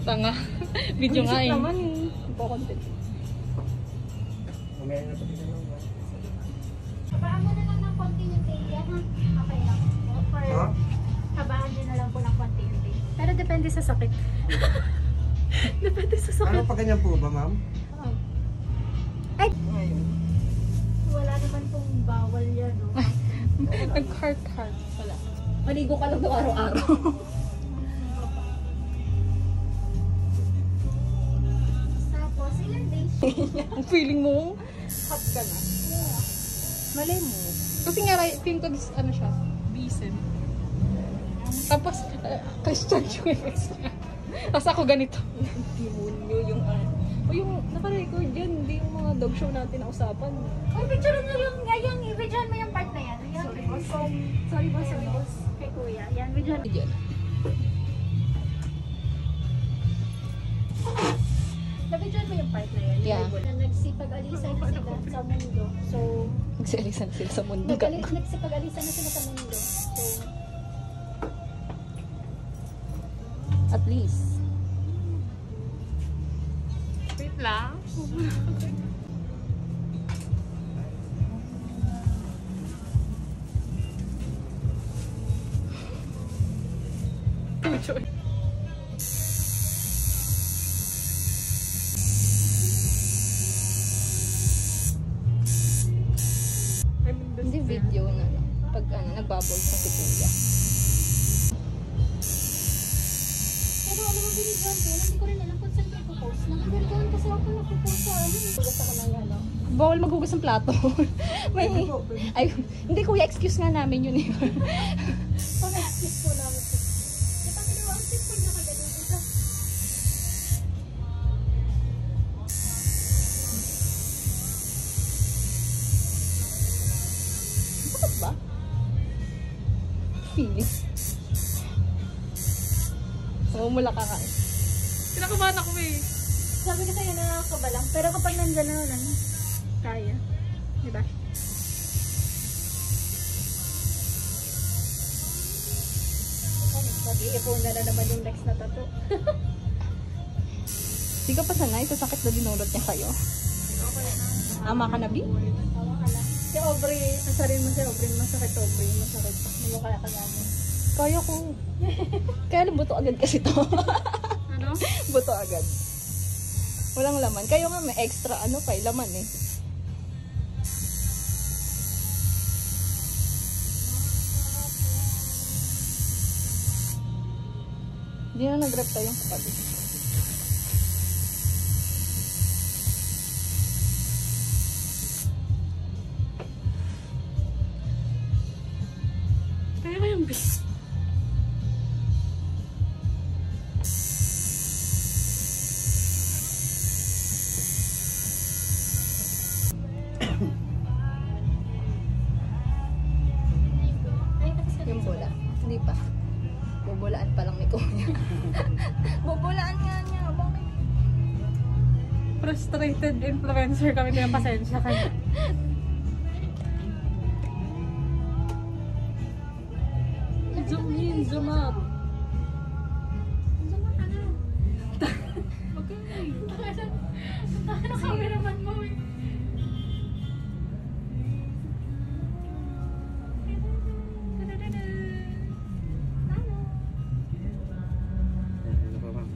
Tanga. Video nga eh. naman eh. Ipo-content. Mamaya na pati na lang ba? Habaan mo na lang ng konti yung tail yan, ha? Okay lang. Or habaan nyo na lang po ng konti yung tail. Pero depende sa sakit. Depende sa sakit. Ano pa ganyan po ba, ma'am? Ay! Wala naman pong bawal yan, no? Nag-heart. Wala. Maligo ka lang daw araw-araw. Tapos, ilan days? Ang feeling mo, Hot ka na. malay mo. Kasi nga, feeling ko, ano siya, Bisen. Tapos, Christian yung effects niya. Tapos ako ganito. Demonyo yung O yung naka-record yan, hindi yung mga dog show natin na usapan. Ay, picture nyo yung i-videoan mo yung part na yan. Ayan, sorry boss, kay kuya. Yan, videoan. Diyan. Na-videoan mo yung part na yan. Yeah. Na nagsipag-alisay na sila sa mundo. So, Nagsilisan sila sa mundo. nagsipag-alisay na sila sa mundo. So, At least. Wait lang. Hindi video na lang. Pag nagbabol sa si kuya. pero alam mo, binigyan ko, hindi ko rin alam kung saan ko ipopost. Nakagalitan kasi ako napopost sa ano. Basta ko na yan, no? Bawal maghugas ng plato. May, ay, hindi kuya, excuse nga namin yun eh. Pag-excuse po namin po. Kasi naman, ang simple na kagaling ito. Bakit ba? Feeling. Mula ka ka. Kinakabahan ako eh. Sabi ko sa'yo, nakakaba lang. Pero kapag nandyan na lang, kaya. Diba? Mag-iipon na naman yung next na tattoo. Di ka pa sanay sa sakit na dinulot niya sa'yo. Ama ka na, Bi? Tawa ka lang. Si Aubrey, asarin mo si Aubrey, masakit Aubrey, masakit. Hindi mo kaya kagamin. Kaya ko. Kaya lang buto agad kasi to. Ano? Buto agad. Walang laman. Kayo nga may extra ano pa, laman eh. Hindi na nag-rep tayo yung kapatid. Kaya ba yung bis? Yung bola. Hindi pa. Bubulaan pa lang ni Kuya. Bubulaan nga niya. Bakit? Frustrated influencer kami, kaya pasensya ka na. Zoom in, zoom out. Ano cameraman mo eh? Ano pa, ma'am?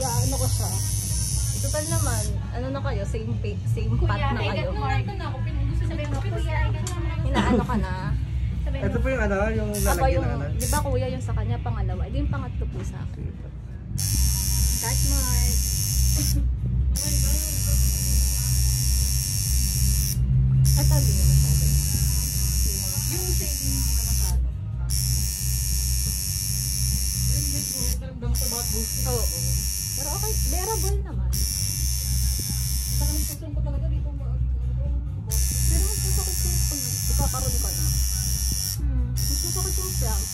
Ano ko siya? Total naman, ano na kayo? Same path na kayo. Sabi mo, kuya, ay ganun. Inaano ka na? sabihin Ito mo. po yung ano, yung Ako lalagyan yung, na ano. di ba kuya yung sa kanya pangalawa, edi yung pangatlo po sa akin. Cut mark. Ito, hindi na masyado. Yung shading hindi na masyado. Yung hindi po, naramdaman ko bakit boosting. Oo. Pero okay, bearable naman. Saka ng pusong ko talaga dito. Pero mas masakit yung pag ikakaroon ka na. Mas masakit yung cramp.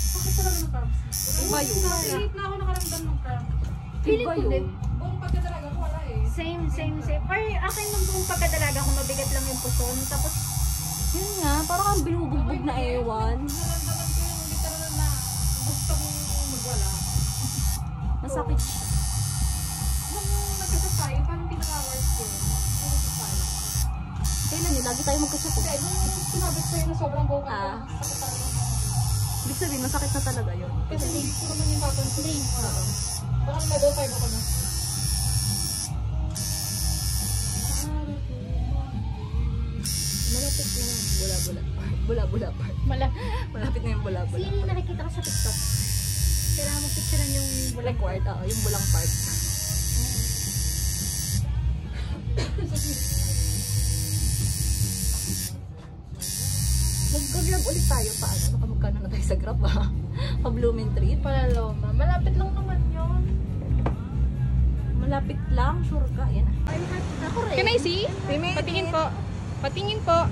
Bakit talaga ng cramps? Iba yun. Pilit na ako nakaramdam ng cramp. Feeling Iba ko yun. din. Buong pagkatalaga ko wala eh. Same. Or akin nung buong pagkadalaga ko mabigat lang yung puson. Tapos, Yun nga, parang kang binubugbog na ewan. Naramdaman ko yung literal na gusto kong magwala. Masakit siya. Nung nagkasasay, parang pinaka-worst ko. Nung nagkasasay. Kailan yun? Lagi tayo magkasya po. Kaya nung sinabit ko yun na sobrang bukal ko. Ah. Sakit talaga. Ibig sabihin, masakit na talaga yun. Kasi hindi ko naman yung papansin. Baka level 5 ako na. Malapit na yung bula-bula part. Bula-bula part. Malapit na yung bula-bula. yun yung nakikita ko sa TikTok. Kailangan mo picturean yung Bulang part, yung bulang part. Mag-grab ulit tayo pa. Ano? Magkano na tayo sa grab ha? Pa-Blooming Treat. Palaloma. Malapit lang naman yun. Malapit lang, sure ka. Yan na. Can I see? Patingin po. Patingin po.